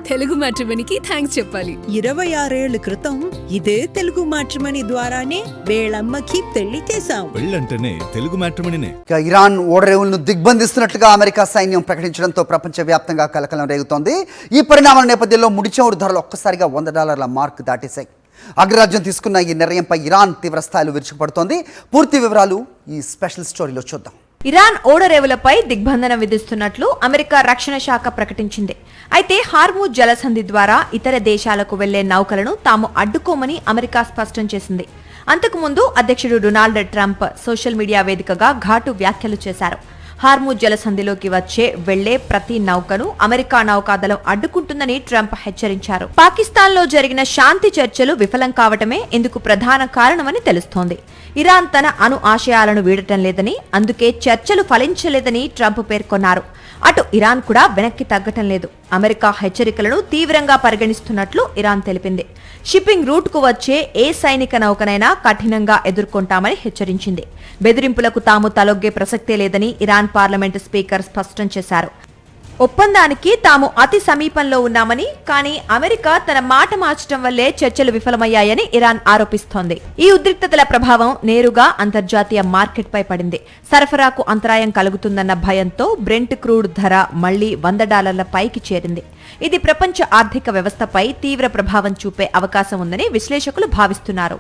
Telugu మ్యాట్రిమోనీకి thanks చెప్పాలి. 26 ఏళ్ల క్రితం ఇదే తెలుగు మ్యాట్రిమోనీ ద్వారానే వేళమ్మకి పెళ్లి చేశాం. పెళ్ళంటేనే తెలుగు మ్యాట్రిమోనీనే. ఇరాన్ ఓడరేవులను దిగ్బంధిస్తున్నట్లుగా అమెరికా సైన్యం ప్రకటించడంతో ప్రపంచవ్యాప్తంగా కలకలం రేగుతోంది. ఈ పరిణామాల నేపథ్యంలో ముడిచమురు ధరలు ఒక్కసారిగా $100 మార్క్ దాటేశాయి. అగ్రరాజ్యం తీసుకున్న ఈ నిర్ణయంపై ఇరాన్ తీవ్ర స్థాయిలో విరుచుకుపడుతోంది. పూర్తి వివరాలు ఈ స్పెషల్ స్టోరీలో చూద్దాం. ఇరాన్ ఓడరేవులపై దిగ్బంధనం విధిస్తున్నట్లు అమెరికా రక్షణ శాఖ ప్రకటించింది. అయితే హార్మూజ్ జలసంధి ద్వారా ఇతర దేశాలకు వెళ్లే నౌకలను తాము అడ్డుకోమని అమెరికా స్పష్టం చేసింది. అంతకుముందు అధ్యక్షుడు డొనాల్డ్ ట్రంప్ సోషల్ మీడియా వేదికగా ఘాటు వ్యాఖ్యలు చేశారు. హార్మూజ్ జలసంధిలోకి వెళ్లే ప్రతి నౌకను అమెరికా నౌకాదళం అడ్డుకుంటుందని ట్రంప్ హెచ్చరించారు. పాకిస్తాన్లో జరిగిన శాంతి చర్చలు విఫలం కావటమే ఇందుకు ప్రధాన కారణమని తెలుస్తోంది. ఇరాన్ తన అణు ఆశయాలను వీడటం లేదని, అందుకే చర్చలు ఫలించలేదని ట్రంప్ పేర్కొన్నారు. అటు ఇరాన్ కూడా వెనక్కి తగ్గటం లేదు. అమెరికా హెచ్చరికలను తీవ్రంగా పరిగణిస్తున్నట్లు ఇరాన్ తెలిపింది. షిప్పింగ్ రూట్ కు వచ్చే ఏ సైనిక నౌకనైనా కఠినంగా ఎదుర్కొంటామని హెచ్చరించింది. బెదిరింపులకు తాము తలొగ్గే ప్రసక్తే లేదని ఇరాన్ పార్లమెంటు స్పీకర్ స్పష్టం చేశారు. ఒప్పందానికి తాము అతి సమీపంలో ఉన్నామని, కానీ అమెరికా తన మాట మార్చడం వల్లే చర్చలు విఫలమయ్యాయని ఇరాన్ ఆరోపిస్తోంది. ఈ ఉద్రిక్తతల ప్రభావం నేరుగా అంతర్జాతీయ మార్కెట్ పై పడింది. సరఫరాకు అంతరాయం కలుగుతుందన్న భయంతో బ్రెంట్ క్రూడ్ ధర మళ్లీ $100 పైకి చేరింది. ఇది ప్రపంచ ఆర్థిక వ్యవస్థపై తీవ్ర ప్రభావం చూపే అవకాశం ఉందని విశ్లేషకులు భావిస్తున్నారు.